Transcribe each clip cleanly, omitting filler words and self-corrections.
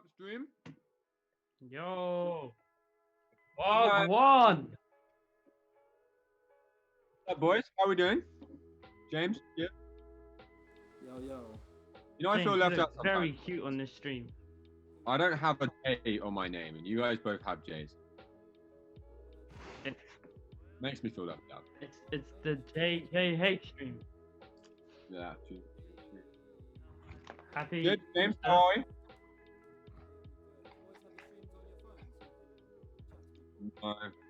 Upstream. Yo. Hi. One. What's up, boys? How are we doing? James? Yeah. Yo. You know, I feel James, left you out look sometimes. very cute on this stream. I don't have a J on my name, and you guys both have J's. It's Makes me feel left out. it's the JH stream. Yeah. True. Happy. Good, James. Easter. How are you?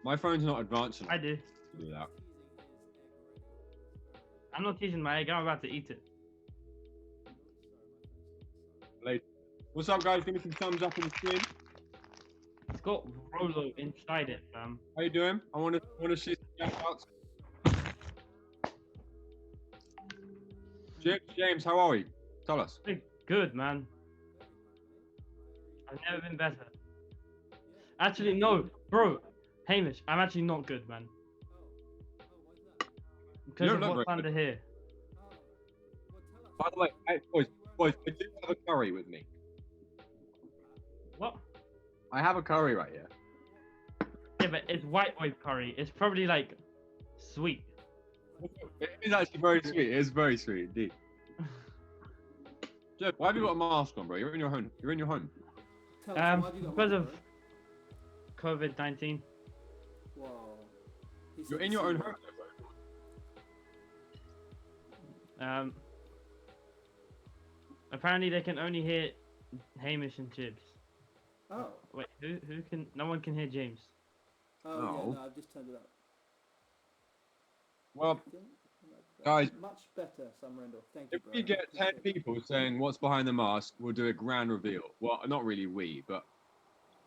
My phone's not advanced enough I do. to do that. I'm not teasing my egg. I'm about to eat it. Later. What's up, guys? Give me some thumbs up on the stream. It's got Rolo inside it, fam. How you doing? I want to see some shout outs. James, how are we? Tell us. Hey, good, man. I've never been better. Actually, no, bro. Hamish, I'm actually not good, man. Because You of don't look what's very under here. By the way, hey, boys, I do have a curry with me. What? I have a curry right here. Yeah, but it's white wave curry. It's probably like sweet. It is actually very sweet. It is very sweet indeed. Jeff, why have you got a mask on, bro? You're in your home. You're in your home. Tell us, why have you got Because one, of COVID-19. bro? Whoa. He said You're in the your C own word. home, bro. Apparently they can only hear Hamish and Chibs. Oh. Wait, who can? No one can hear James. Oh, No. yeah, no, I've just turned it up. Well, Ding. guys, Much better, Sam Rendell. Thank you, if bro. we get 10 Appreciate it. people saying what's behind the mask, we'll do a grand reveal. Well, not really we, but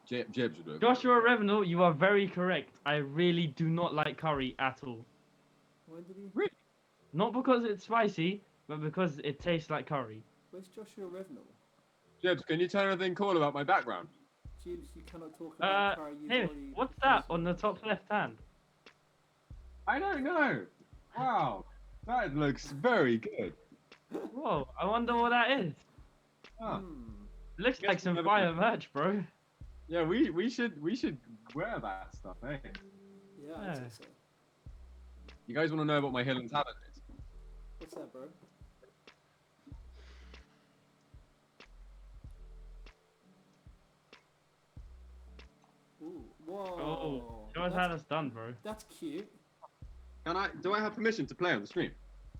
Jibs will do it. Joshua Revenant, you are very correct. I really do not like curry at all. When did he? Really? Not because it's spicy, but because it tastes like curry. Where's Joshua Revenant? Jibs, can you tell anything cool about my background? Jeeves, you cannot talk about curry. You've Hamish, already what's that on the top left hand? I don't know. Wow, that looks very good. Whoa, I wonder what that is. Ah. Looks Guess like some we'll never fire know. merch, bro. Yeah, we should wear that stuff, eh? Yeah, I'd Yeah. say so. You guys want to know what my hidden talent is? What's that, bro? Ooh, whoa. Oh, show us how that's done, bro. That's cute. Do I have permission to play on the stream?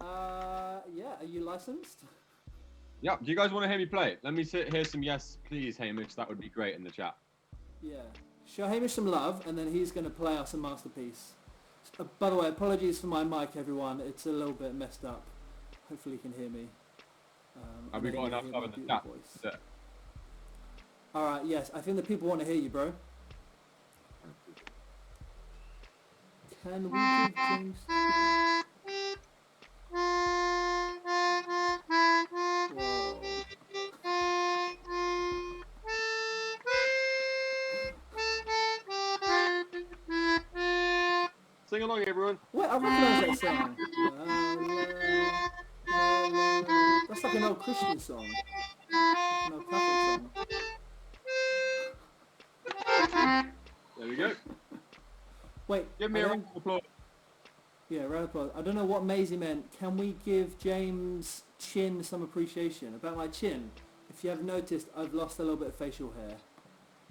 Yeah, are you licensed? Yeah. Do you guys want to hear me play? Let me hear some yes, please, Hamish. That would be great in the chat. Yeah. Show Hamish some love, and then he's going to play us a masterpiece. By the way, apologies for my mic, everyone. It's a little bit messed up. Hopefully you can hear me. Have we and got then enough you love hear in my the chat? beautiful voice. That's it. Alright, yes. I think the people want to hear you, bro. Can we give James... Whoa. Sing along, everyone. Wait, I recognise that song. That's like an old Christian song. Like an old Catholic song. There we go. Wait, Give me I a don't- round of applause. Yeah, round of applause. I don't know what Maisie meant. Can we give James' chin some appreciation? About my chin, if you have noticed, I've lost a little bit of facial hair.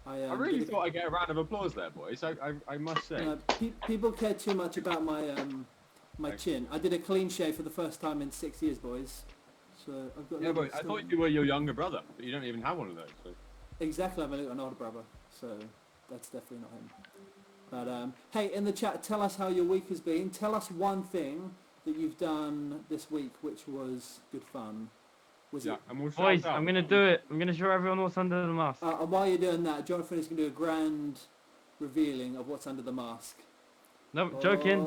I really thought I'd get a round of applause there, boys. I must say. People care too much about my my chin. I did a clean shave for the first time in 6 years, boys. So I've got. a Yeah, little but bit I of thought stubble. you were your younger brother, but you don't even have one of those. So. Exactly, I'm an older brother, so that's definitely not him. But hey, in the chat, tell us how your week has been. Tell us one thing that you've done this week, which was good fun. Was Yeah, it? and we'll shout Boys, out. I'm gonna do it. I'm gonna show everyone what's under the mask. And while you're doing that, Jonathan is going to do a grand revealing of what's under the mask. No, joking.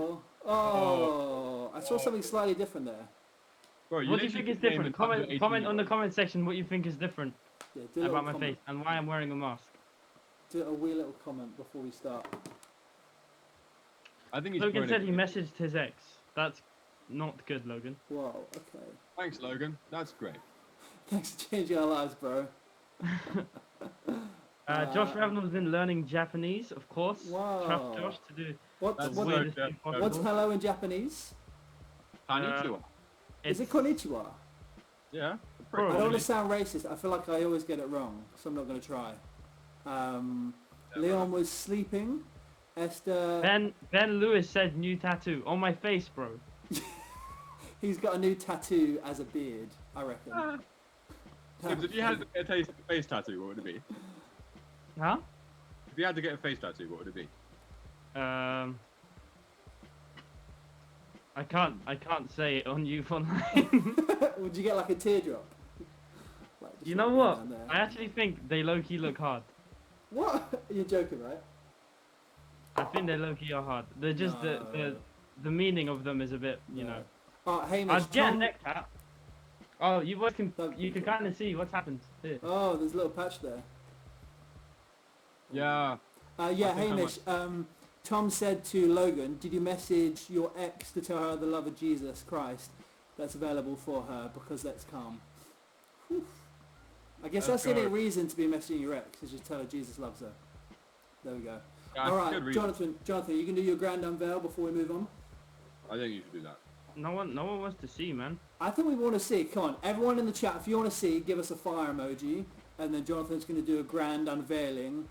Oh, I saw something slightly different there. Bro, What do you literally think is just named different? the top Comment 18 on the year-olds. comment section what you think is different Yeah, do a little about my comment. face and why I'm wearing a mask. Do a wee little comment before we start. I think he's Logan throwing said it. he messaged his ex. That's not good, Logan. Whoa, okay. Thanks, Logan. That's great. Thanks for changing our lives, bro. Josh Ravenel's been learning Japanese, of course. Trust Wow. Josh to do What's the That's what, weirdest so thing good. what's possible. hello in Japanese? Konnichiwa. Is it It's- konnichiwa? Yeah. Bro, I don't want Probably. to sound racist. I feel like I always get it wrong, so I'm not going to try. Leon was sleeping. Esther, Ben Lewis said new tattoo on my face, bro. he's got a new tattoo as a beard, I reckon. Ah. If you had to get a face tattoo, what would it be? Huh? If you had to get a face tattoo, what would it be? I can't say it on youth online. Would you get like a teardrop? Like, just You know like what? down there. I actually think they low key look hard. What? You're joking, right? I think they low key are hard. They're just No. the meaning of them is a bit, you know. Oh, Hamish, I'd get a Tom... neck tat. Oh, you boys can That'd be you can cool. kind of see what's happened here. Oh, there's a little patch there. Yeah. Yeah, I think I Hamish, Tom said to Logan, did you message your ex to tell her the love of Jesus Christ that's available for her because that's calm? Whew. I guess Oh, that's the only God. reason to be messaging your ex, is just tell her Jesus loves her. There we go. Yeah, All right, good reason. Jonathan, you can do your grand unveil before we move on? I think you should do that. No one wants to see, man. I think we want to see, come on, everyone in the chat, if you want to see, give us a fire emoji, and then Jonathan's going to do a grand unveiling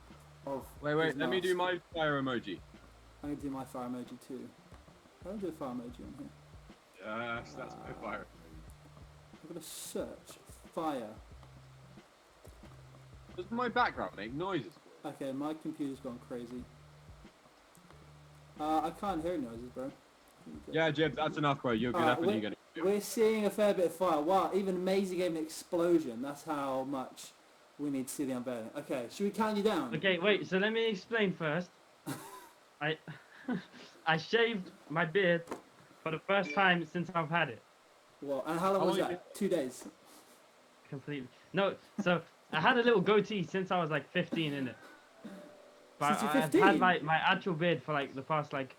of Wait, his let me mask. do my fire emoji. I'm going to do my fire emoji too. I don't do a fire emoji on here. Yes, that's my fire. I'm going to search fire. Does my background make noises? Okay, my computer's gone crazy. I can't hear noises, bro. Yeah, Jib, that's enough, bro. You're good Alright, enough and you're gonna. we're seeing a fair bit of fire. Wow, even Maisie gave an explosion. That's how much we need to see the unveiling. Okay, should we count you down? Okay, wait. So let me explain first. I I shaved my beard for the first time since I've had it. Well, and how long How was long that? 2 days. Completely. No, so I had a little goatee since I was like 15 in it. But Since you're I've 15? had my actual beard for like the past like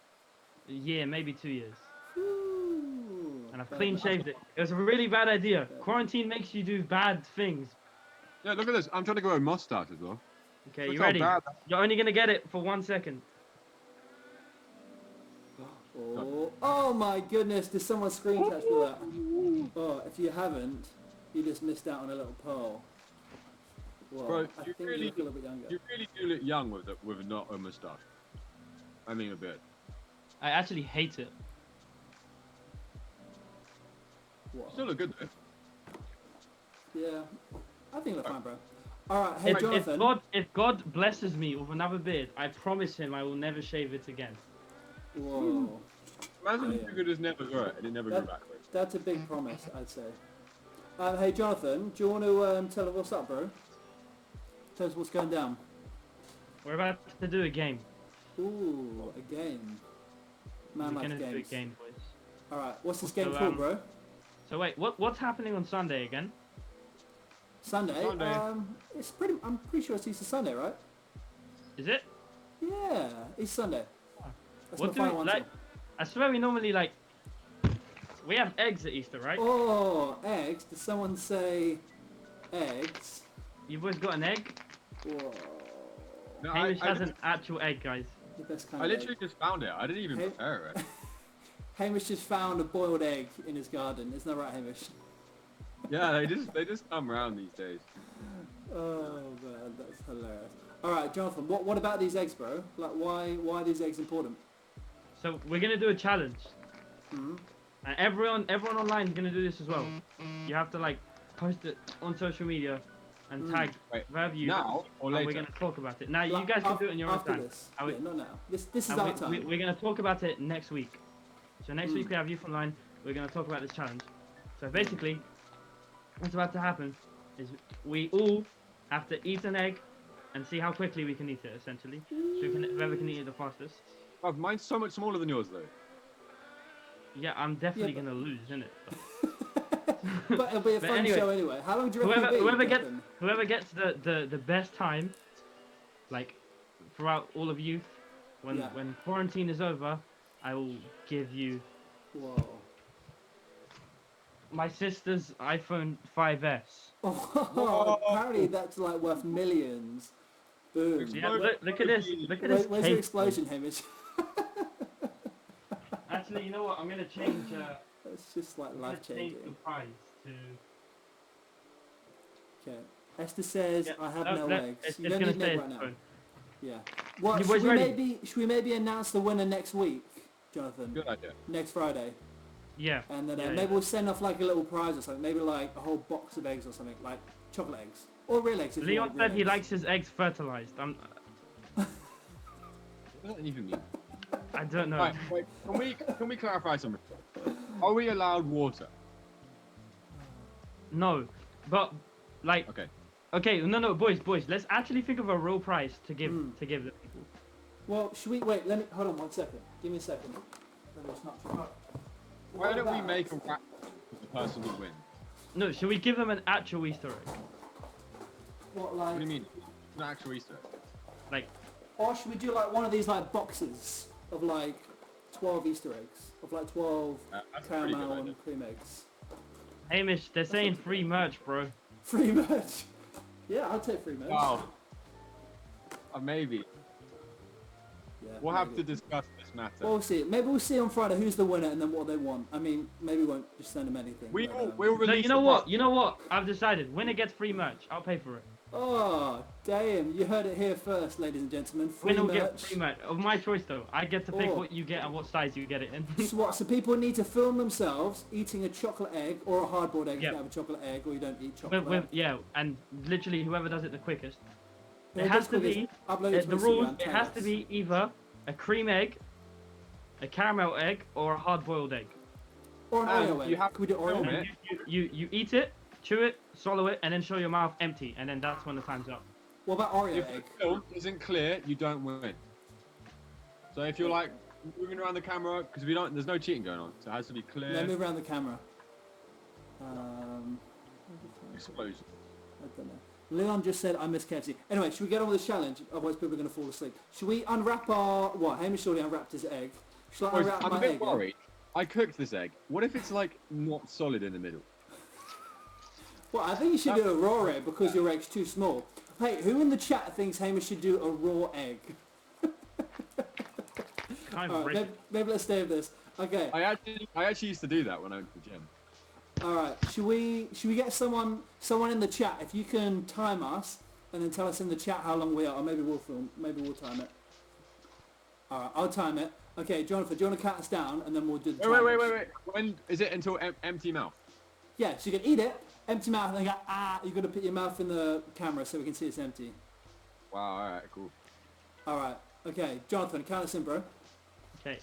year, maybe 2 years. Ooh, And I've fair clean enough. shaved it. It was a really bad idea. Quarantine makes you do bad things. Yeah, look at this. I'm trying to grow a mustache as well. Okay, Look you how ready? bad You're only gonna get it for 1 second. Oh my goodness, did someone screen capture that? Oh, if you haven't, you just missed out on a little pearl. Well, Bro, I you think really- you look a little bit younger. You really do look young with not a mustache. I mean a beard. I actually hate it. You Whoa. still look good though. Yeah, I think they're fine, bro. Alright, hey If Jonathan. God blesses me with another beard, I promise him I will never shave it again. Whoa. Imagine Oh, if yeah. you could just never grow it and it never grew back. Bro. That's a big promise, I'd say. Hey Jonathan, do you want to tell us what's up, bro? Tell us what's going down. We're about to do a game. Ooh, a game. Man We're likes gonna do a games. game, boys. Alright, what's this game So, called, bro? So wait, what's happening on Sunday again? Sunday? Sunday. I'm pretty sure it's Easter Sunday, right? Is it? Yeah, Easter Sunday. That's What my do we final like? answer. I swear we normally like. We have eggs at Easter, right? Oh, eggs. Did someone say eggs? You boys got an egg? Whoa. No, Hamish I has an actual egg, guys. The best kind I of literally egg. just found it. I didn't even Hey. prepare it. Hamish just found a boiled egg in his garden. Isn't that right, Hamish? Yeah, they just come around these days. Oh man, that's hilarious. Alright, Jonathan, what about these eggs, bro? Like, why are these eggs important? So we're gonna do a challenge, Hmm? and everyone online is gonna do this as well. You have to like post it on social media and tag Wait, Verve you. now or and later? we're gonna talk about it. Now you Like, guys can do it in your own after time. this. I would- Yeah, not now. This is And our time. we're gonna talk about it next week. So next week we have Youth Online. We're gonna talk about this challenge. So basically, what's about to happen is we all have to eat an egg and see how quickly we can eat it. Essentially, so whoever can eat it the fastest. Oh, mine's so much smaller than yours though. Yeah, I'm definitely Yeah, but- gonna lose, isn't it? But it'll be a But fun anyway, show anyway. How long do you reckon it'll be, Jonathan? whoever gets the best time, like throughout all of youth, when Yeah. when quarantine is over, I will give you Whoa. my sister's iPhone 5S. Oh, apparently that's like worth millions. Boom. Yeah, look at this. Look at this. Where's your case, explosion, Hamish? bro. Actually, you know what? I'm gonna change. It's just like I'm gonna life change the changing. price to. Okay. Esther says, Yeah, I have no eggs. It's You just don't gonna need an stay egg its right now. phone. Yeah. What, You boys ready? should we maybe announce the winner next week, Jonathan? Good idea. Next Friday. Yeah. And then Yeah, maybe yeah. we'll send off like a little prize or something. Maybe like a whole box of eggs or something. Like chocolate eggs. Or real eggs if you Leon want real said he eggs. likes his eggs fertilized. What does that even mean? I don't know. Right, wait, can we clarify something? Are we allowed water? No, but like, Okay. okay, no, boys, let's actually think of a real price to give the people. Well, should we wait? Let me hold on 1 second. Give me a second. Let me just not forget. Why don't we make a rap for the person who wins? No, should we give them an actual Easter egg? What like? What do you mean? It's an actual Easter egg. Like, Or should we do like one of these like boxes of like 12 Easter eggs of like 12 That's a pretty good caramel idea. and cream eggs? Hamish, they're saying not too free merch, bro. Free merch. Yeah, I'll take free merch. Wow. Maybe. Yeah, We'll have to maybe. discuss this matter. Well, we'll see. Maybe we'll see on Friday who's the winner and then what they want. I mean, maybe we won't just send them anything. we but, will, we'll So release you know the what? prize. You know what? I've decided. Winner gets free merch. I'll pay for it. Oh, damn. You heard it here first, ladies and gentlemen. Free Winner will get merch. free merch. Of my choice, though. I get to pick Oh. what you get and what size you get it in. So what? So people need to film themselves eating a chocolate egg or a hardboiled egg if Yep. you have a chocolate egg or you don't eat chocolate. Yeah, and literally whoever does it the quickest. Yeah, It has just to quickly be upload it to the Instagram, rules. It tell has us. to be either a cream egg, a caramel egg, or a hard-boiled egg. Or an And Oreo egg. you have Can we do to Oreo film egg? it. You eat it, chew it, swallow it, and then show your mouth empty, and then that's when the time's up. What about Oreo If egg? the film isn't clear, you don't win. So if you're like moving around the camera, because there's no cheating going on, so it has to be clear. Let me move around the camera. Explosion. I don't know. Leon just said I miss KFC. Anyway, should we get on with the challenge? Otherwise people are going to fall asleep. Should we unwrap our... What? Hamish already unwrapped his egg. Should I Boys, unwrap I'm my a bit egg? worried. I cooked this egg. What if it's like not solid in the middle? Well, I think you should do a raw egg because your egg's too small. Hey, who in the chat thinks Hamish should do a raw egg? Kind All of right, rich. maybe let's stay with this. Okay. I actually used to do that when I went to the gym. All right. Should we get someone in the chat? If you can time us and then tell us in the chat how long we are, or maybe we'll film. Maybe we'll time it. All right, I'll time it. Okay, Jonathan, do you want to count us down and then we'll do the Wait. When is it until empty mouth? Yeah, so you can eat it, empty mouth, and then go, you got to put your mouth in the camera so we can see it's empty. Wow, alright, cool. All right. Okay, Jonathan, count us in, bro. Okay.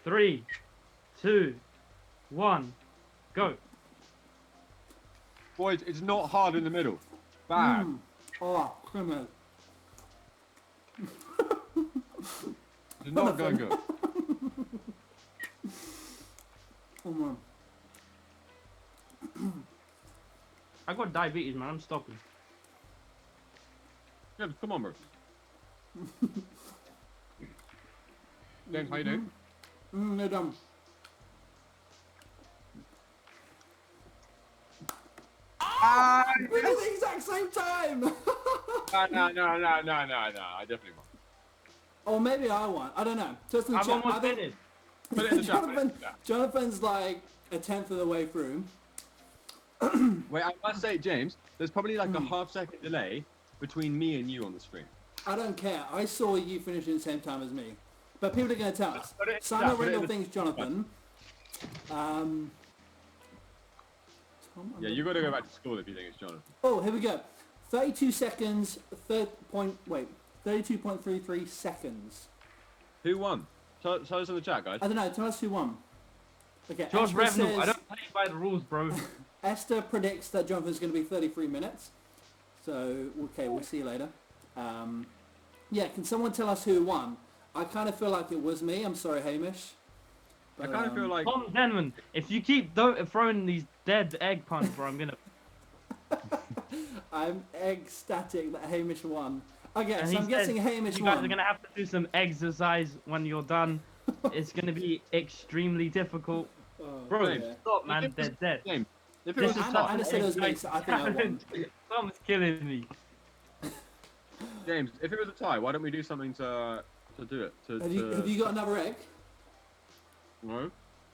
3, 2, 1, go. Boys, it's not hard in the middle. Bad. Oh, criminal. It's not going good. Oh, man. I got diabetes, man. I'm stopping. Yeah, come on, bro. James, how you doing? They're done. We did the exact same time! No, I definitely won. Or maybe I won. I don't know. Just in the I'm chat. almost I think finished. Put it in the chat. Put it in the chat. Jonathan's like a tenth of the way through. Wait, I must say, James, there's probably like a half-second delay between me and you on the screen. I don't care. I saw you finishing the same time as me. But people are going to tell us. Put it in the Simon chat, put it in Rindle the- thinks Jonathan. Tom, Yeah, you got to go back to school if you think it's Jonathan. Oh, here we go. 32 seconds, 32.33 seconds. Who won? Tell us in the chat, guys. I don't know, tell us who won. Okay, George Esther Revenant, I says- don't play by the rules, bro. Esther predicts that Jonathan's going to be 33 minutes. So, okay, we'll see you later. Yeah, can someone tell us who won? I kind of feel like it was me. I'm sorry, Hamish. I But, kind of feel like... Tom Denman, if you keep throwing these dead egg puns, bro, I'm gonna... I'm ecstatic that Hamish won. Okay, And so he I'm guessing says Hamish you guys won. are gonna have to do some exercise when you're done. It's gonna be extremely difficult. Oh, Bro, James. yeah. stop, man. They're dead. James, if it This was is a Anna- such tie, Anna an said it was me, exciting so I think I won. challenge. Tom's killing me. James, if it was a tie, why don't we do something to do it? Have you got another egg? No?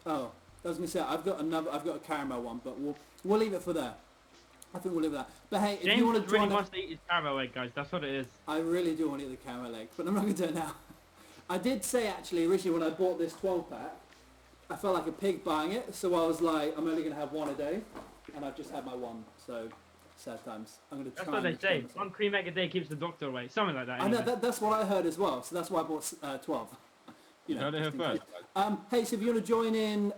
Oh, I was gonna say I've got a caramel one, but we'll leave it for there. I think we'll leave it there. But hey, if James you want to just really join, wants to eat his caramel egg, guys. That's what it is. I really do want to eat the caramel egg, but I'm not gonna do it now. I did say actually originally when I bought this 12 pack, I felt like a pig buying it, so I was like, I'm only gonna have one a day, and I've just had my one. So sad times. I'm gonna try. That's what they and say. extend myself. One cream egg a day keeps the doctor away. Something like that. I know Anyway. that's what I heard as well. So that's why I bought 12. You heard it here just in first. case. Hey, so if you want to join in,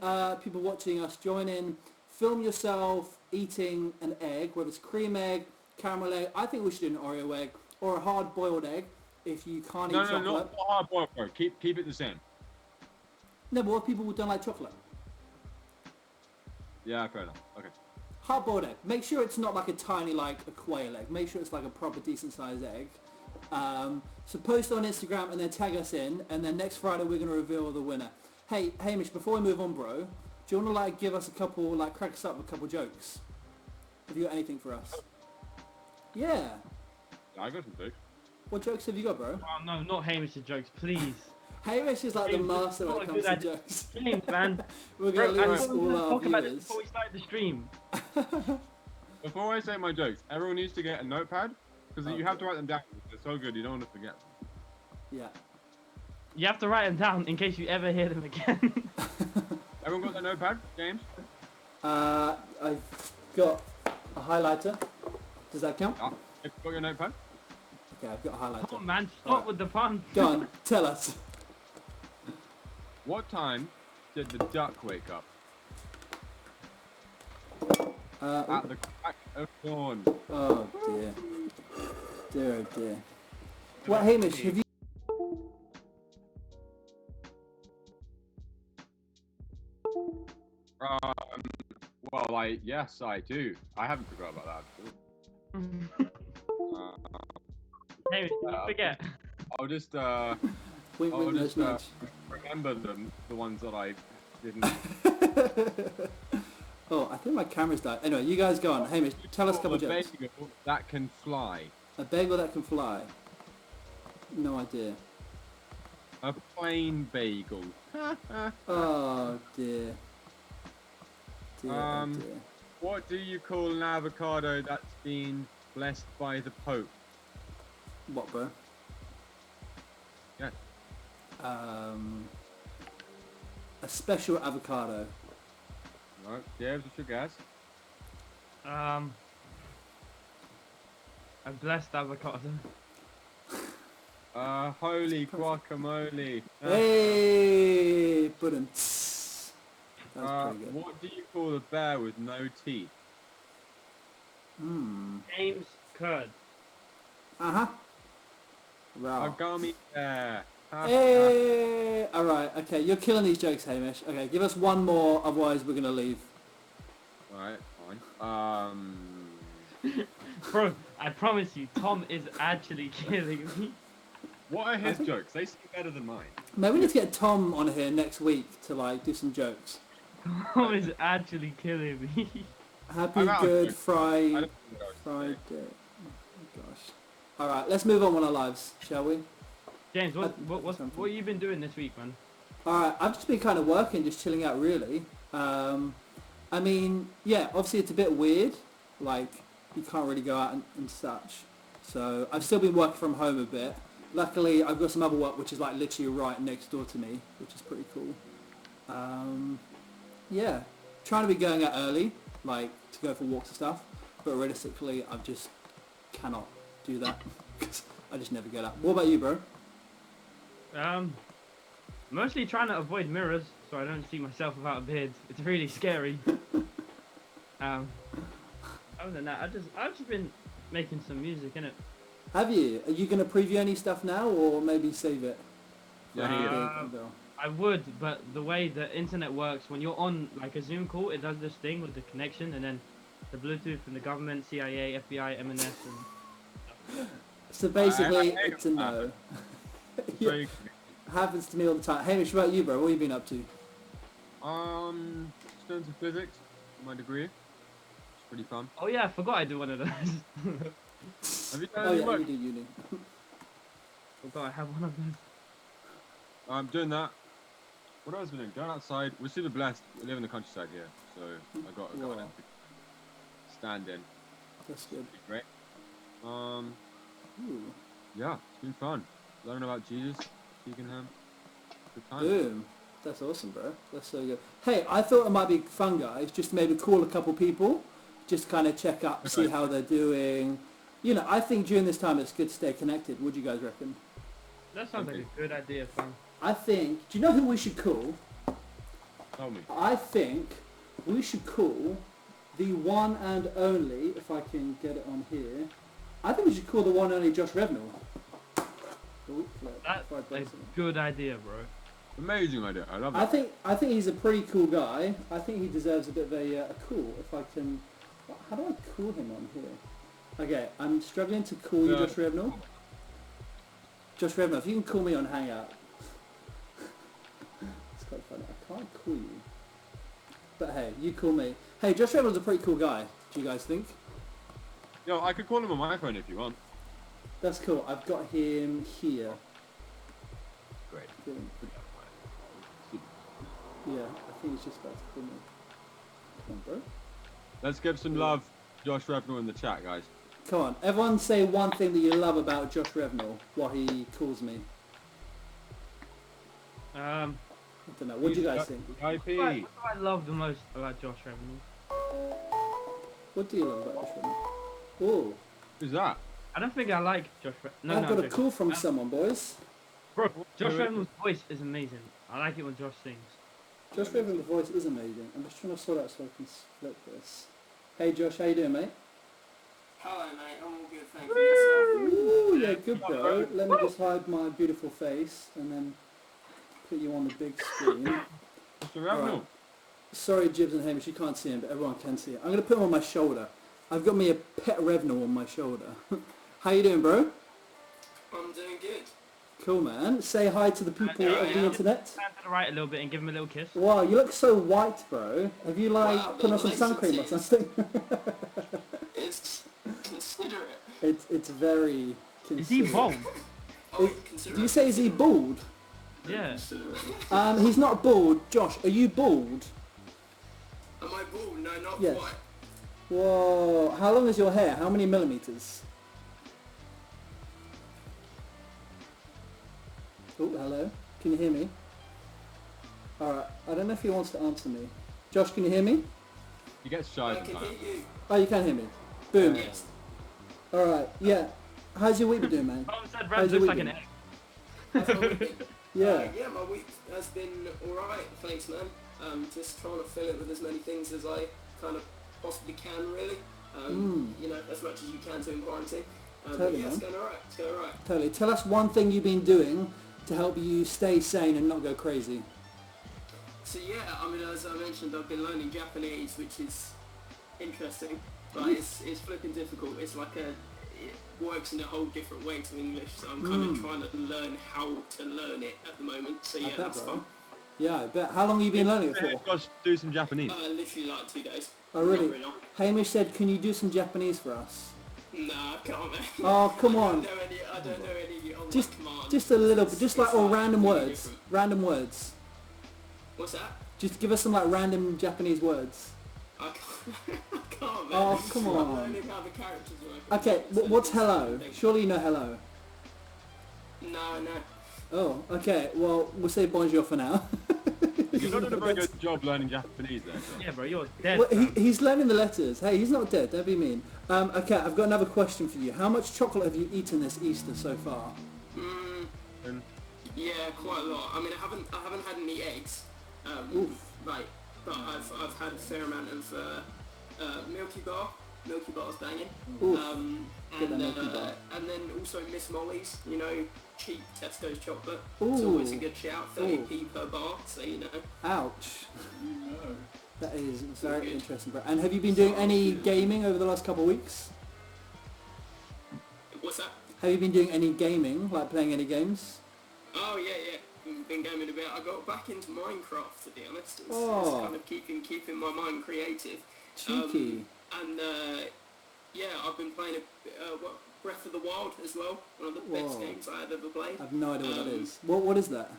people watching us, join in. Film yourself eating an egg, whether it's cream egg, caramel egg. I think we should do an Oreo egg or a hard-boiled egg if you can't No, eat chocolate. not hard boiled, bro. Keep it the same. No, but what if people who don't like chocolate? Yeah, fair enough. Okay. Hard-boiled egg. Make sure it's not like a tiny, like a quail egg. Make sure it's like a proper decent-sized egg. So post on Instagram and then tag us in, and then next Friday we're going to reveal the winner. Hey, Hamish, before we move on, bro, do you want to like give us a couple, like crack us up with a couple jokes? Have you got anything for us? Yeah. Yeah, I got some jokes. What jokes have you got, bro? Oh no, not Hamish's jokes, please. Hamish is like the James, master when not it a comes good to idea. jokes. James, man. We're Bro, going I to lose thought we all were gonna our talk about this viewers. before we started the stream. Before I say my jokes, everyone needs to get a notepad because you have to Okay. write them down. They're so good, you don't want to forget them. Yeah. You have to write them down in case you ever hear them again. Everyone got their notepad, James? I've got a highlighter. Does that count? Ah, have you got your notepad? Okay, I've got a highlighter. Come on, man. Stop Alright. with the fun. Go on, tell us. What time did the duck wake up? At the crack of dawn. Oh dear. Dear oh dear. Well, Hamish, have you... Well, yes, I do. I haven't forgot about that. Hey, don't forget. I'll just Wink, I'll wink, just nudge, nudge. remember them, the ones that I didn't. Oh, I think my camera's died. Anyway, you guys go on. Hamish, tell us a couple A jokes. bagel that can fly. A bagel that can fly. No idea. A plain bagel. Oh dear. Dear, oh Um, dear. What do you call an avocado that's been blessed by the Pope? What, bro? Yeah. A special avocado. Right, James, what's your guess? A blessed avocado. Holy guacamole. Hey, put-em. That was pretty good. What do you call a bear with no teeth? James Curd. Uh-huh. A Wow. gummy bear. Hey! Alright, okay, you're killing these jokes, Hamish. Okay, give us one more, otherwise we're gonna leave. Alright, fine. Bro, I promise you, Tom is actually killing me. What are his jokes? They seem better than mine. Maybe we need to get Tom on here next week to like do some jokes. Tom is actually killing me. Happy I'm out. Good I Friday. don't know. Friday. Oh gosh. Alright, let's move on with our lives, shall we? James, what have you been doing this week, man? Alright, I've just been kind of working, just chilling out really. I mean, yeah, obviously it's a bit weird, like you can't really go out and such. So I've still been working from home a bit. Luckily I've got some other work which is like literally right next door to me, which is pretty cool. Yeah, trying to be going out early, like to go for walks and stuff, but realistically I just cannot do that because I just never get up. What about you, bro? Mostly trying to avoid mirrors so I don't see myself without a beard. It's really scary. Other than that, I've just been making some music, innit? Have you? Are you going to preview any stuff now or maybe save it? Yeah, he is. I would, but the way the internet works, when you're on like a Zoom call, it does this thing with the connection and then the Bluetooth and the government, CIA, FBI, M&S and... So basically, I it's a no. Very Happens to me all the time. Hamish, what about you, bro? What have you been up to? Students of physics, my degree. It's pretty fun. Oh yeah, I forgot I do one of those. Have you done Oh any yeah, work? you do uni. Forgot I have one of those. I'm doing that. What else have I been doing? Going outside. We're super blessed. We live in the countryside here, so I got Wow. an stand in. That's good. It's great. Ooh. Yeah, it's been fun. Learning about Jesus, speaking him. Good time. Boom. That's awesome, bro. That's so good. Hey, I thought it might be fun, guys, just to maybe call a couple people, just kind of check up, see Okay. how they're doing. You know, I think during this time it's good to stay connected. What do you guys reckon? That sounds like a good idea, fam. I think, do you know who we should call? Tell me. I think we should call the one and only, if I can get it on here, I think we should call the one and only Josh Revnall. Ooh, look, That's if I a play something. good idea, bro. Amazing idea. I love it. I think he's a pretty cool guy. I think he deserves a bit of a call. If I can, how do I call him on here? Okay, I'm struggling to call you Yeah. Josh Revnall. Josh Revnall, if you can call me on Hangout. It's quite funny. I can't call you. But hey, you call me. Hey, Josh Revnall's a pretty cool guy. Do you guys think? Yo, I could call him on my phone if you want. That's cool. I've got him here. Great. Brilliant. Yeah, I think he's just about to call me. Come on, bro. Let's give some love, Josh Revnall, in the chat, guys. Come on, everyone say one thing that you love about Josh Revnall, what he calls me. I don't know, what do you guys think? IP. What do I love the most about Josh Revnall? What do you love about Josh Revnall? Oh, Who's that? I don't think I like Josh Revnall. No, I've no, got a I'm call joking. from someone, boys. Bro, Josh Wait, wait. Revnall's voice is amazing. I like it when Josh sings. Josh Revnall's voice is amazing. I'm just trying to sort out so I can flip this. Hey Josh, how you doing, mate? Hello, mate. I'm all good, thank you. Ooh, yeah, good bro. Let me just hide my beautiful face and then put you on the big screen. Mr. Revnall. Alright. Sorry, Jibs and Hamish, you can't see him, but everyone can see it. I'm going to put him on my shoulder. I've got me a pet Revnall on my shoulder. How you doing, bro? I'm doing good. Cool, man. Say hi to the people Yeah, of the yeah. internet. Stand to the right a little bit and give him a little kiss. Wow, you look so white, bro. Have you, like, Wow, put on some nice sun cream or and something? It's considerate. It's very Is he considerate. bald? Oh, It- considerate. Do you say is he bald? Yeah. Considerate. He's not bald. Josh, are you bald? Am I bald? No, not Yes. quite. Whoa, how long is your hair? How many millimeters? Oh, hello. Can you hear me? Alright, I don't know if he wants to answer me. Josh, can you hear me? He gets shy I can sometimes. hear you. Oh, you can hear me. Boom. Yes. Alright, yeah. How's your week been doing, man? Tom said How's Rev your looks week like an been? egg. How's my week been? Yeah. Yeah, my week has been alright, thanks man. Just trying to fill it with as many things as I kind of possibly can, really. You know, as much as you can to in quarantine. But Totally, yeah, it's man. going alright. It's going alright. Totally. Tell us one thing you've been doing to help you stay sane and not go crazy. So yeah, I mean, as I mentioned, I've been learning Japanese, which is interesting, but it's flipping difficult. It's like it works in a whole different way to English, so I'm kind of trying to learn how to learn it at the moment. So yeah, bet, that's bro. fun. Yeah, I bet. How long have you been learning it for? Josh, do some Japanese. Literally like 2 days. Oh, really? Not very long. Hamish said, can you do some Japanese for us? Nah, I can't, man. Oh, come I on. don't know any of Just- my commands. Just a little bit, It's- just like it's all random really words. different. Random words. What's that? Just give us some like random Japanese words. I can't, I can't, man. Oh, come I'm on. learning how the characters work. Okay, So what's it's hello? something. Surely you know hello. No. Oh, okay. Well, we'll say bonjour for now. You're not doing a very good job learning Japanese there. Josh. Yeah, bro, you're dead. Well, fam. he's learning the letters. Hey, he's not dead. Don't be mean. Okay, I've got another question for you. How much chocolate have you eaten this Easter so far? And Yeah, quite a lot. I mean, I haven't had any eggs. Oof. Right, but I've had a fair amount of Milky Bar. Milky Bar's banging. Oof. Get And that Milky Bar. and then also Miss Molly's. You know, cheap Tesco's chocolate. It's always a Ooh. good shout. Ooh. 30p per bar. So you know. Ouch. That is very interesting, bro. And have you been doing any gaming over the last couple of weeks? What's that? Have you been doing any gaming, like playing any games? Oh yeah. Been been gaming a bit. I got back into Minecraft, to be honest. It's kind of keeping my mind creative. Cheeky. Yeah, I've been playing Breath of the Wild as well. One of the best games I have ever played. I have no idea what that is. What is that?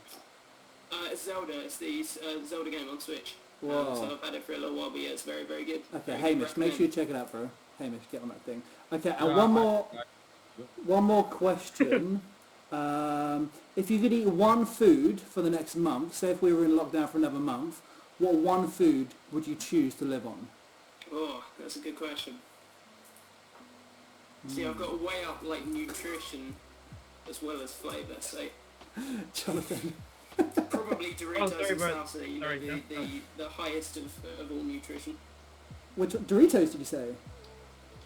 It's Zelda. It's the Zelda game on Switch. Whoa. So I've had it for a little while, but yeah, it's very, very good. Okay, Very Hamish, good, make sure you recommend. check it out, bro. Hamish, get on that thing. Okay, and one more question. If you could eat one food for the next month, say if we were in lockdown for another month, what one food would you choose to live on? Oh, that's a good question. See, I've got to weigh up like nutrition as well as flavour, so Jonathan. probably Doritos sorry, and bro. salsa, Sorry, the highest of all nutrition. Which Doritos did you say?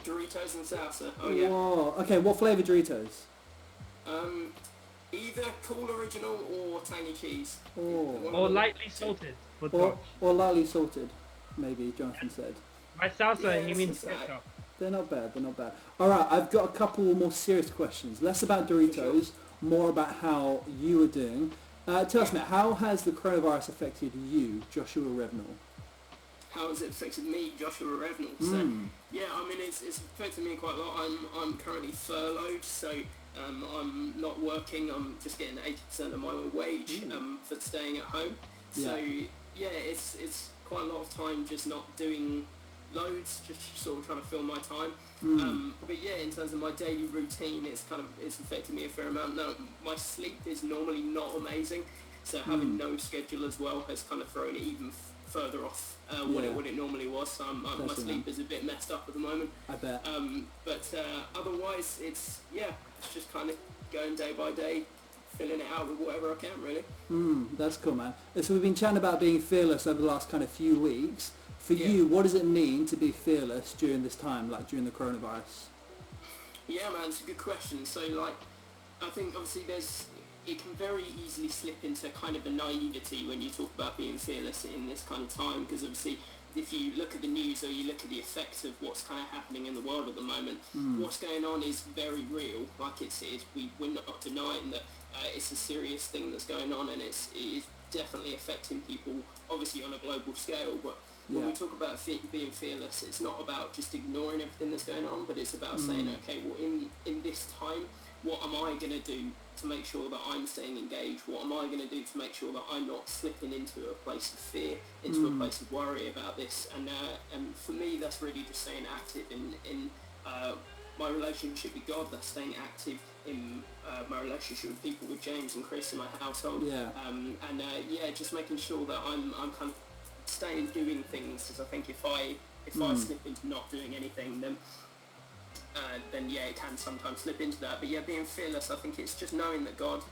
Doritos and salsa, oh yeah. Whoa. Okay, what flavour Doritos? Either cool original or tangy cheese. Oh. One of Or them. lightly salted for Or, Josh. or lightly salted, maybe, Jonathan said. By salsa, Yeah, he means that's ketchup. They're not bad, they're not bad. Alright, I've got a couple more serious questions. Less about Doritos, more about how you are doing. Tell us, mate, how has the coronavirus affected you, Joshua Revnall? How has it affected me, Joshua Revnall? So, yeah, I mean, it's affected me quite a lot. I'm currently furloughed, so I'm not working. I'm just getting 80% of my wage for staying at home. So, yeah, it's quite a lot of time just not doing loads, just sort of trying to fill my time. But yeah, in terms of my daily routine, it's affected me a fair amount. Now, my sleep is normally not amazing, so having no schedule as well has kind of thrown it even further off what it normally was. So my sleep is a bit messed up at the moment. I bet. But otherwise, it's just kind of going day by day, filling it out with whatever I can, really. That's cool, man. So we've been chatting about being fearless over the last kind of few weeks. For you, what does it mean to be fearless during this time, like during the coronavirus? Yeah, man, it's a good question. So, like, I think obviously it can very easily slip into kind of a naivety when you talk about being fearless in this kind of time, because obviously if you look at the news or you look at the effects of what's kind of happening in the world at the moment, what's going on is very real. Like we're not denying that it's a serious thing that's going on, and it is definitely affecting people, obviously on a global scale, but when we talk about being fearless, it's not about just ignoring everything that's going on, but it's about saying, okay, well, in this time, what am I going to do to make sure that I'm staying engaged? What am I going to do to make sure that I'm not slipping into a place of fear, into a place of worry about this? And for me, that's really just staying active in my relationship with God. That's staying active in my relationship with people, with James and Chris in my household. Just making sure that I'm kind of staying doing things, because I think if I slip into not doing anything, then it can sometimes slip into that. But yeah, being fearless, I think it's just knowing that God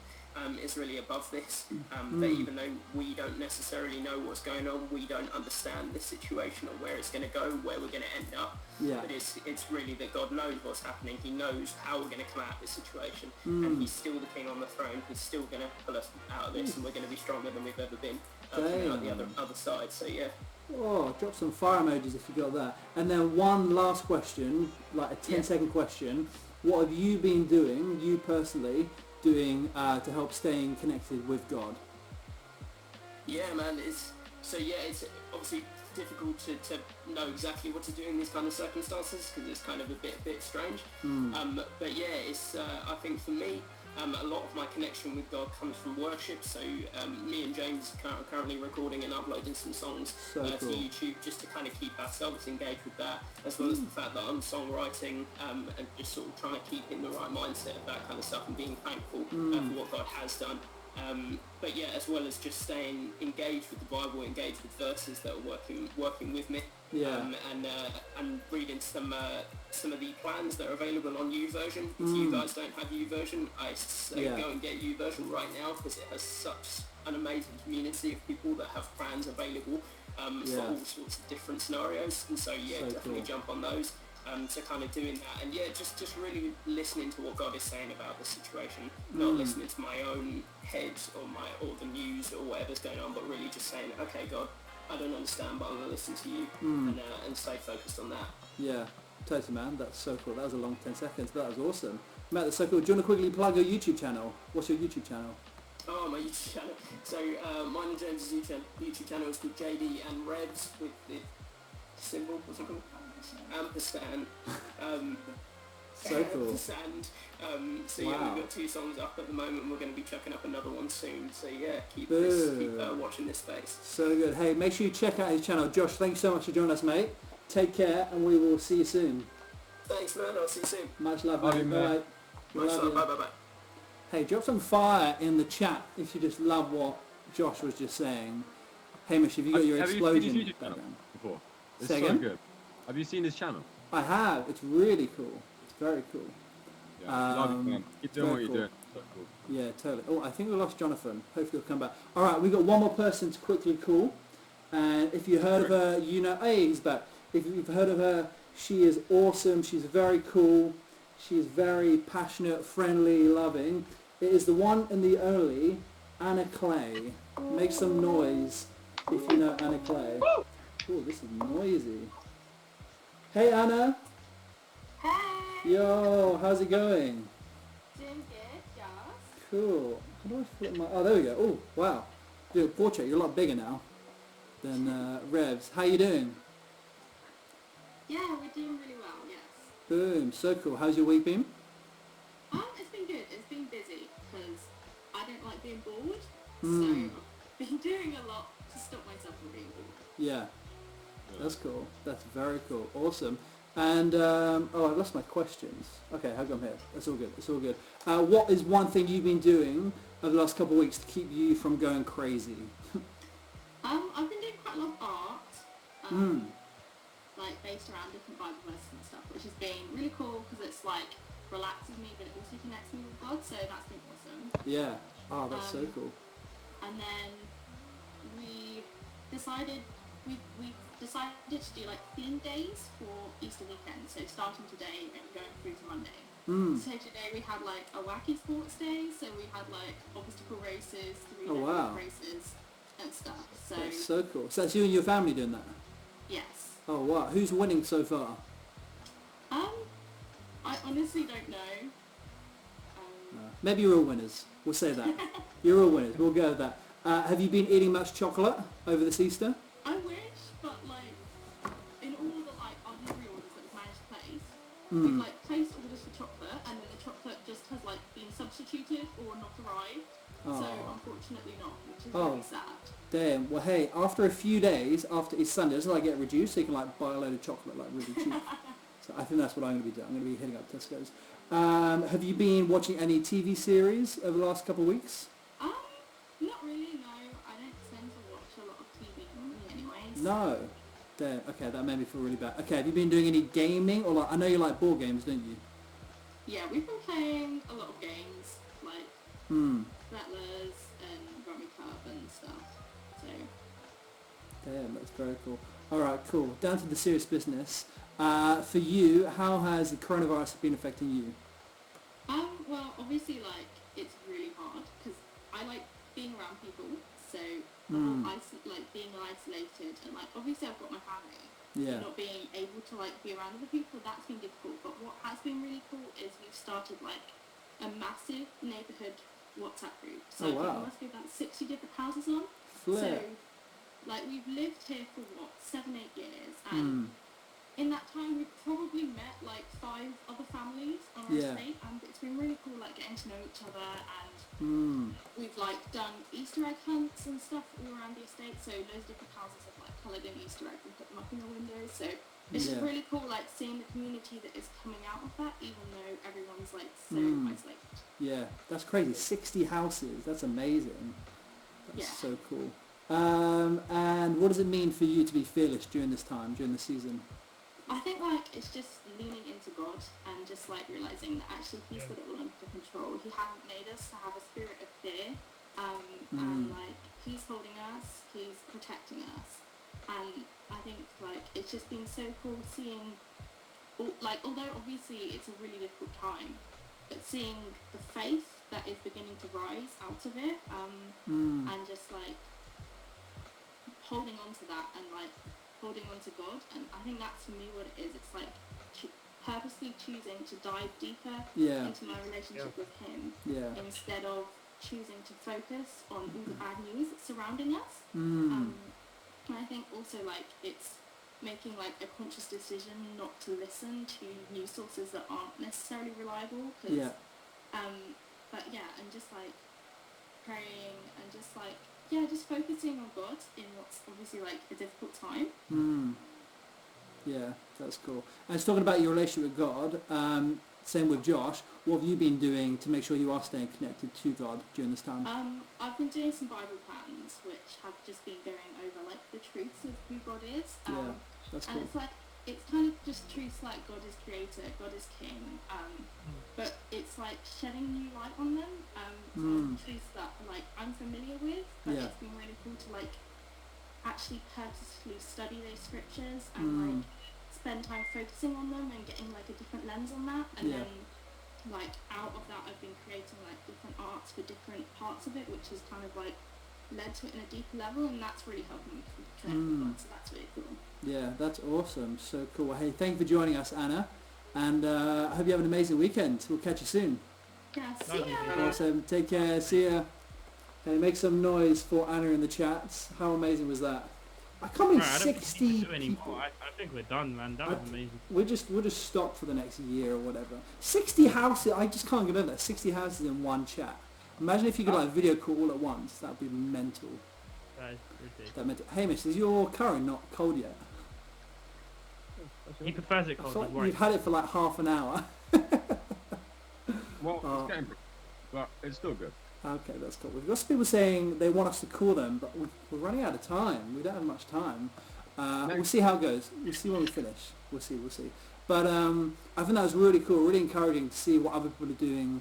is really above this, that even though we don't necessarily know what's going on, we don't understand the situation or where it's going to go, where we're going to end up, but it's really that God knows what's happening. He knows how we're going to come out of this situation, and he's still the king on the throne. He's still going to pull us out of this, and we're going to be stronger than we've ever been coming out the other side. So yeah. Oh, drop some fire emojis if you got that. And then one last question, like a 10-second question. What have you been doing, you personally, to help staying connected with God? Yeah, man, it's obviously difficult to know exactly what to do in these kind of circumstances, because it's kind of a bit strange. But yeah, it's I think for me, a lot of my connection with God comes from worship. So me and James are currently recording and uploading some songs to YouTube, just to kind of keep ourselves engaged with that, as well as the fact that I'm songwriting and just sort of trying to keep in the right mindset of that kind of stuff and being thankful for what God has done. But yeah, as well as just staying engaged with the Bible, engaged with verses that are working with me, and reading some of the plans that are available on YouVersion. If you guys don't have YouVersion, I say go and get YouVersion right now, because it has such an amazing community of people that have plans available for all sorts of different scenarios. And so definitely jump on those. To kind of doing that, and just really listening to what God is saying about the situation, not listening to my own head or the news or whatever's going on, but really just saying, okay, God, I don't understand, but I'm going to listen to you and stay focused on that. Yeah, totally, man. That's so cool. That was a long 10 seconds. That was awesome. Matt, that's so cool. Do you want to quickly plug your YouTube channel? What's your YouTube channel? Oh, my YouTube channel. So, mine and James' YouTube channel is called JD and Revs with the symbol, what's it called? Ampersand. So cool. Ampersand. So yeah, Wow. we've got 2 songs up at the moment. We're going to be chucking up another one soon. So yeah, keep Boom. watching this space. So good. Hey, make sure you check out his channel. Josh, thank you so much for joining us, mate. Take care, and we will see you soon. Thanks, man. I'll see you soon. Much love, Love mate. you, man. Bye. Much Love love. you. Bye, bye, bye. Hey, drop some fire in the chat if you just love what Josh was just saying. Hamish, have you got your Have you seen his explosion YouTube channel background? before? It's Say so again? good. Have you seen his channel? I have. It's really cool. It's very cool. Yeah, love it, man. Keep doing what very you're cool. doing. So cool. Yeah, totally. Oh, I think we lost Jonathan. Hopefully he'll come back. All right, we've got one more person to quickly call. And if you heard of her, you know... Hey, he's back. If you've heard of her, she is awesome. She's very cool. She's very passionate, friendly, loving. It is the one and the only Anna Clay. Make some noise if you know Anna Clay. Oh, this is noisy. Hey, Anna. Hey! Yo, how's it going? Doing good, Josh. Cool. How do I flip my... Oh, there we go. Oh, wow. Do a portrait. You're a lot bigger now than Revs. How you doing? Yeah, we're doing really well, yes. Boom. So cool. How's your week been? It's been good. It's been busy because I don't like being bored. Hmm. So I've been doing a lot to stop myself from being bored. Yeah. That's cool. That's very cool. Awesome. And, oh, I lost my questions. Okay, hang on here. That's all good. It's all good. What is one thing you've been doing over the last couple of weeks to keep you from going crazy? I've been doing quite a lot of art. Like based around different Bible verses and stuff, which has been really cool because it's like relaxes me but it also connects me with God, so that's been awesome. Yeah. Oh, that's so cool. And then we decided to do like theme days for Easter weekend, so starting today and going through to Monday. So today we had like a wacky sports day, so we had like obstacle races, 3 Oh, wow. races and stuff. So That's so cool. So that's you and your family doing that? yes. Oh, wow. Who's winning so far? I honestly don't know. Maybe you're all winners. We'll say that. You're all winners. We'll go with that. Have you been eating much chocolate over this Easter? I wish, but like in all the like other reorders that we've managed to place, Hmm. we've like placed orders for chocolate and then the chocolate just has like been substituted or not arrived. So Oh. unfortunately not, which is Oh. really sad. Damn. Well, hey, after a few days, after Easter Sunday, doesn't it like get reduced, so you can like buy a load of chocolate like really cheap. So I think that's what I'm going to be doing. I'm going to be hitting up Tesco's. Have you been watching any TV series over the last couple of weeks? Not really, no. I don't tend to watch a lot of TV normally anyways. No. Damn. Okay, that made me feel really bad. Okay, have you been doing any gaming or like? I know you like board games, don't you? Yeah, we've been playing a lot of games, like Settlers and Rummy Club and stuff. So Damn, that's very cool. All right, cool. Down to the serious business. For you, how has the coronavirus been affecting you? well, obviously, like, it's really hard because I like being around people, so the whole like being isolated and like obviously I've got my family, Yeah. not being able to like be around other people, that's been difficult. But what has been really cool is we've started like a massive neighbourhood WhatsApp group. So Oh, wow. there must be about 60 different houses on. Flip. So like we've lived here for what 7-8 years, and in that time we've probably met like 5 other families on our Yeah. estate, and it's been really cool like getting to know each other. And we've like done Easter egg hunts and stuff all around the estate, so loads of different houses have like coloured in Easter eggs and put them up in the windows. So it's just Yeah. really cool like seeing the community that is coming out of that, even though everyone's like so isolated. Yeah, that's crazy. 60 houses. That's amazing. That's Yeah. so cool. And what does it mean for you to be fearless during this time, during the season? I think like it's just leaning into God and just like realizing that actually He's got it all under control. He hasn't made us to have a spirit of fear, and like He's holding us, He's protecting us, and I think like it's just been so cool seeing, like although obviously it's a really difficult time, but seeing the faith that is beginning to rise out of it, and just like holding on to that and like holding on to God. And I think that's for me what it is. It's like purposely choosing to dive deeper Yeah. into my relationship with Him Yeah. instead of choosing to focus on all the bad news surrounding us. And I think also like it's making like a conscious decision not to listen to news sources that aren't necessarily reliable. But yeah, and just like praying and just like just focusing on God in what's obviously like a difficult time. Yeah, that's cool. And it's talking about your relationship with God. Same with Josh. What have you been doing to make sure you are staying connected to God during this time? I've been doing some Bible plans, which have just been going over like the truths of who God is. That's and cool. it's kind of just truths like God is creator, God is king, but it's like shedding new light on them, truths that like I'm familiar with, but it's been really cool to like actually purposefully study those scriptures and like spend time focusing on them and getting like a different lens on that, and then like out of that I've been creating like different arts for different parts of it, which has kind of like led to it in a deeper level, and that's really helping me connect with God, so that's really cool. Yeah, that's awesome. So cool. Well, hey, thank you for joining us, Anna, and I hope you have an amazing weekend. We'll catch you soon. Yeah, see ya. Awesome. Take care. See ya. Hey, make some noise for Anna in the chats. How amazing was that? I can't believe 60 people. I think we're done, man. That was amazing. We'll just stop for the next year or whatever. 60 houses. I just can't get over that. 60 houses in one chat. Imagine if you could like video call all at once. That would be mental. That is ridiculous. Hamish, is your curry not cold yet? He prefers it I cold. feel Like like you've had it for like half an hour. Well, it's getting, but it's still good. Okay, that's cool. We've got some people saying they want us to call them, but we're running out of time. We don't have much time. We'll see how it goes. We'll see when we finish. We'll see. But I think that was really cool, really encouraging to see what other people are doing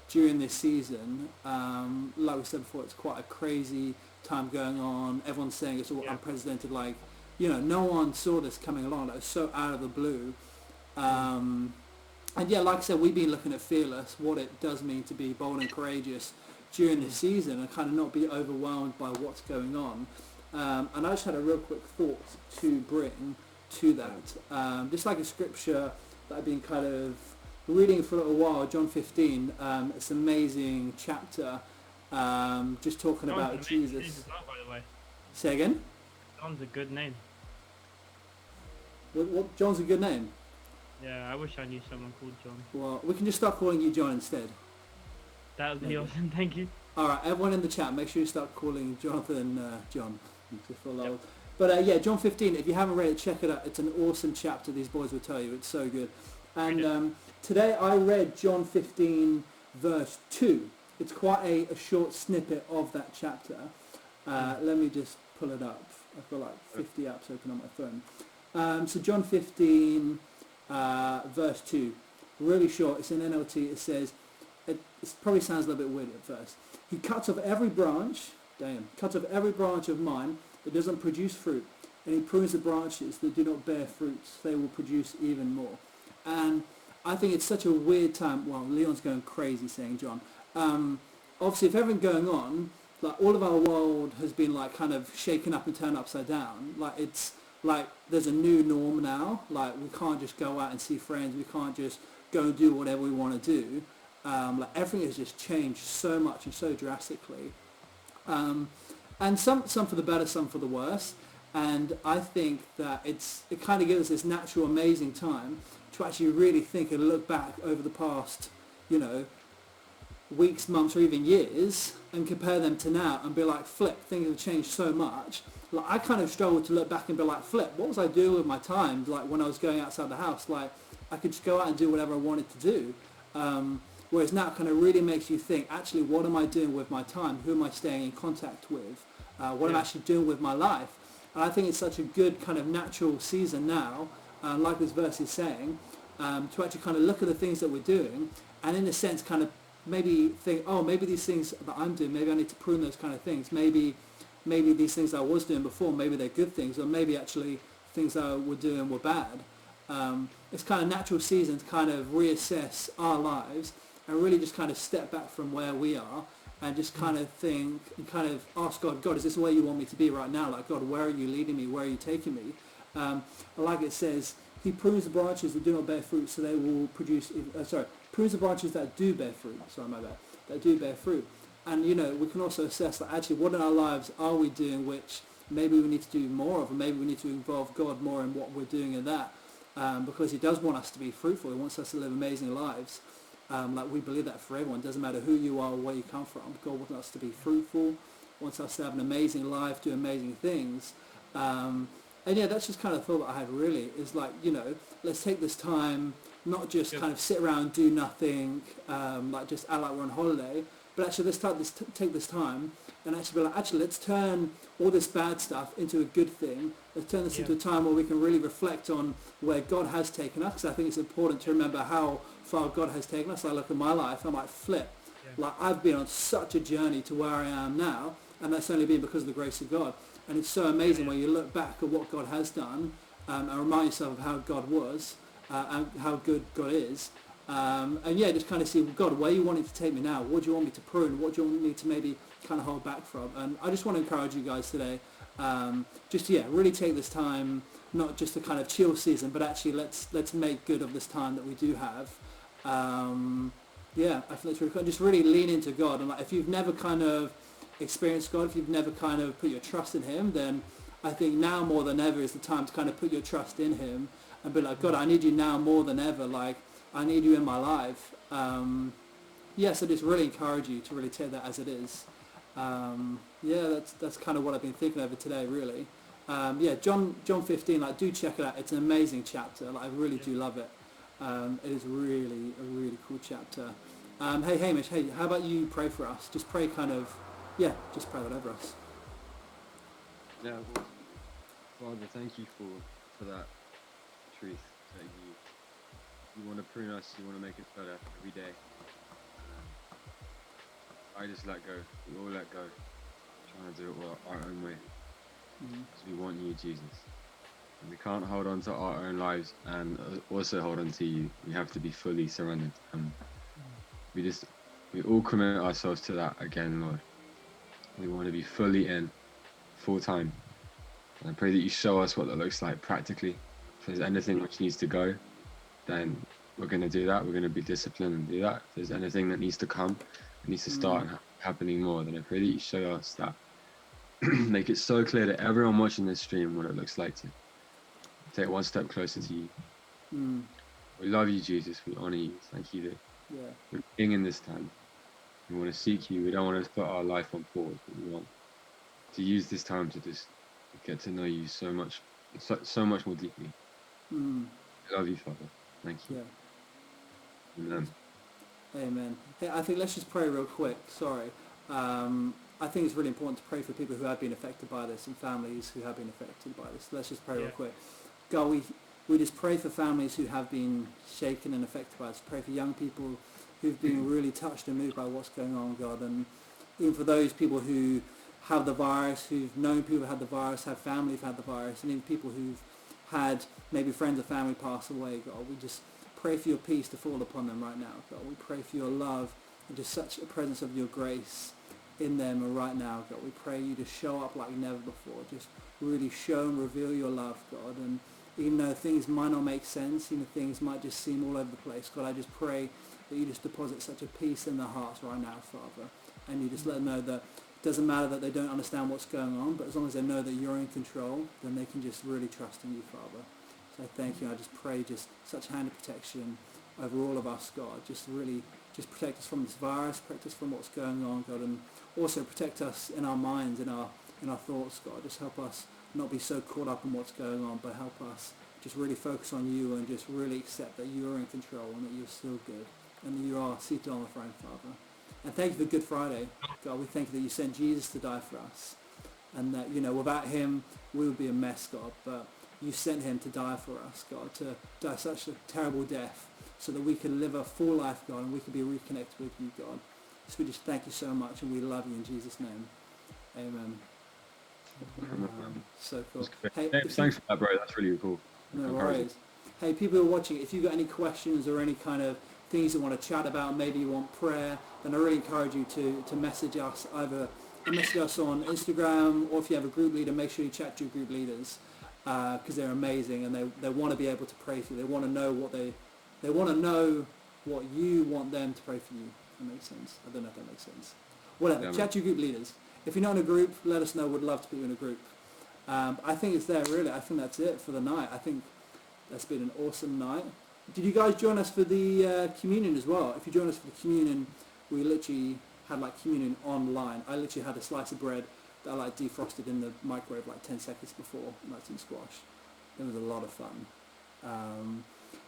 during this season. Like we said before, it's quite a crazy time going on. Everyone's saying it's all unprecedented. Like, no one saw this coming along. It was so out of the blue. And yeah, like I said, we've been looking at Fearless, what it does mean to be bold and courageous during this season and kind of not be overwhelmed by what's going on. And I just had a real quick thought to bring to that. Just like a scripture that I've been kind of reading for a little while, John 15, it's an amazing chapter, just talking about Jesus. By the way. Say again? John's a good name. What, John's a good name? Yeah, I wish I knew someone called John. Well, we can just start calling you John instead. That would be awesome, thank you. Alright, everyone in the chat, make sure you start calling Jonathan John. But yeah, John 15, if you haven't read it, check it out. It's an awesome chapter, these boys will tell you. It's so good. And today I read John 15 verse 2. It's quite a short snippet of that chapter. Let me just pull it up. I've got like 50 apps open on my phone. So John 15 verse 2. Really short. It's in NLT. It says, it probably sounds a little bit weird at first. He cuts off every branch of mine that doesn't produce fruit, and he prunes the branches that do not bear fruits. They will produce even more. And I think it's such a weird time. Well, Leon's going crazy saying John. Obviously, if everything going on, like all of our world has been like kind of shaken up and turned upside down. Like it's like there's a new norm now. Like we can't just go out and see friends. We can't just go and do whatever we want to do. Like everything has just changed so much and so drastically. And some for the better, some for the worse. And I think that it kind of gives us this natural, amazing time to actually really think and look back over the past, weeks, months, or even years, and compare them to now and be like, flip, things have changed so much. Like I kind of struggle to look back and be like, flip, what was I doing with my time? Like when I was going outside the house, like I could just go out and do whatever I wanted to do. Whereas now it kind of really makes you think, actually, what am I doing with my time? Who am I staying in contact with? What am I actually doing with my life? And I think it's such a good kind of natural season now, like this verse is saying, to actually kind of look at the things that we're doing and in a sense kind of maybe think, oh, maybe these things that I'm doing, maybe I need to prune those kind of things. Maybe these things I was doing before, maybe they're good things, or maybe actually things I were doing were bad. It's kind of natural season to kind of reassess our lives and really just kind of step back from where we are and just kind of think and kind of ask God, is this where you want me to be right now? Like, God, where are you leading me? Where are you taking me? Like it says, he prunes the branches that do not bear fruit, so they will produce, prunes the branches that do bear fruit, that do bear fruit. And, you know, we can also assess that actually what in our lives are we doing which maybe we need to do more of, and maybe we need to involve God more in what we're doing in that, because he does want us to be fruitful. He wants us to live amazing lives. Like we believe that for everyone. It doesn't matter who you are or where you come from. God wants us to be fruitful, wants us to have an amazing life, do amazing things. And yeah, that's just kind of the thought that I had really, is like, you know, let's take this time, not just kind of sit around, do nothing, like just act like we're on holiday, but actually let's take this time and actually be like, actually let's turn all this bad stuff into a good thing. Let's turn this into a time where we can really reflect on where God has taken us. 'Cause I think it's important to remember how far God has taken us. I look at my life, I'm like, flip. Like I've been on such a journey to where I am now, and that's only been because of the grace of God. And it's so amazing when you look back at what God has done, and remind yourself of how God was, and how good God is. And yeah, just kind of see, God, where you wanting to take me now? What do you want me to prune? What do you want me to maybe kind of hold back from? And I just want to encourage you guys today, just really take this time, not just a kind of chill season, but actually let's make good of this time that we do have. I think it's really cool. Just really lean into God. And like, if you've never kind of experienced God, if you've never kind of put your trust in him, then I think now more than ever is the time to kind of put your trust in him and be like, God, I need you now more than ever. Like, I need you in my life. So just really encourage you to really take that as it is. That's kind of what I've been thinking over today, really. John 15, like, do check it out. It's an amazing chapter. Like, I really do love it. It is really a really cool chapter. Hey, Hamish, how about you pray for us? Just pray just pray whatever us. Yeah, well, Father, thank you for that truth that you want to prune us, you want to make us better every day. I just let go. We all let go. Trying to do it our own way. Because we want you, Jesus. And we can't hold on to our own lives and also hold on to you. We have to be fully surrendered. We all commit ourselves to that again, Lord. We want to be fully in, full time. And I pray that you show us what that looks like practically. If there's anything which needs to go, then we're going to do that. We're going to be disciplined and do that. If there's anything that needs to come, it needs to start happening more, then I pray that you show us that. Make it so clear to everyone watching this stream what it looks like to take one step closer to you. We love you, Jesus. We honor you. Thank you that we're being in this time. We want to seek you. We don't want to put our life on pause, but we want to use this time to just get to know you so much more deeply. I love you, Father. Thank you. Amen. Hey, I think let's just pray real quick. Sorry. I think it's really important to pray for people who have been affected by this and families who have been affected by this. Let's just pray real quick. God, we just pray for families who have been shaken and affected by this. Pray for young people who've been really touched and moved by what's going on, God. And even for those people who have the virus, who've known people who had the virus, have family who've had the virus, and even people who've had maybe friends or family pass away, God, we just pray for your peace to fall upon them right now, God. We pray for your love and just such a presence of your grace in them right now, God. We pray you to show up like never before. Just really show and reveal your love, God. And even though things might not make sense, even things might just seem all over the place, God, I just pray that you just deposit such a peace in their hearts right now, Father. And you just let them know that it doesn't matter that they don't understand what's going on, but as long as they know that you're in control, then they can just really trust in you, Father. So thank you. I just pray just such hand of protection over all of us, God. Just really just protect us from this virus, protect us from what's going on, God, and also protect us in our minds, in our thoughts, God. Just help us not be so caught up in what's going on, but help us just really focus on you and just really accept that you are in control and that you're still good and that you are seated on the throne, Father. And thank you for Good Friday, God. We thank you that you sent Jesus to die for us and that, without him, we would be a mess, God, but you sent him to die for us, God, to die such a terrible death so that we can live a full life, God, and we can be reconnected with you, God. So we just thank you so much and we love you in Jesus' name. Amen. So cool. Hey, thanks for that, bro. That's really cool. No worries. Hey, people who are watching, if you've got any questions or any kind of things you want to chat about, maybe you want prayer, then I really encourage you to message us, either message us on Instagram, or if you have a group leader, make sure you chat to your group leaders, because they're amazing and they want to be able to pray for you. They want to know what you want them to pray for you. That makes sense. I don't know if that makes sense. whatever. Yeah, Chat to your group leaders. If you're not in a group, let us know. We'd love to put you in a group. I think it's there, really. I think that's it for the night. I think that's been an awesome night. Did you guys join us for the communion as well? If you join us for the communion, we literally had like communion online. I literally had a slice of bread that I like defrosted in the microwave like 10 seconds before, nice and squash. It was a lot of fun.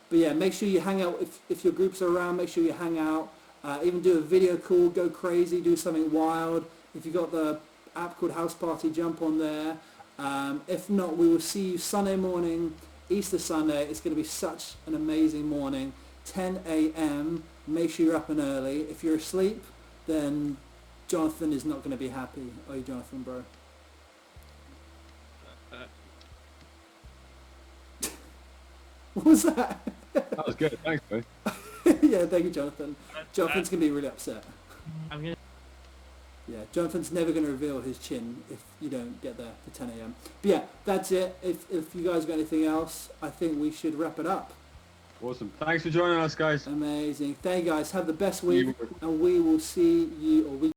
But yeah, make sure you hang out. If your groups are around, make sure you hang out. Even do a video call, go crazy, do something wild. If you've got the app called House Party, jump on there. If not, we will see you Sunday morning, Easter Sunday. It's going to be such an amazing morning. 10 a.m. Make sure you're up and early. If you're asleep, then Jonathan is not going to be happy. Are you, Jonathan, bro? What was that? That was good. Thanks, bro. Yeah, thank you, Jonathan. Jonathan's going to be really upset. I'm gonna. Yeah, Jonathan's never going to reveal his chin if you don't get there for 10 a.m. But yeah, that's it. If you guys got anything else, I think we should wrap it up. Awesome. Thanks for joining us, guys. Amazing. Thank you guys. Have the best week, and we will see you, or we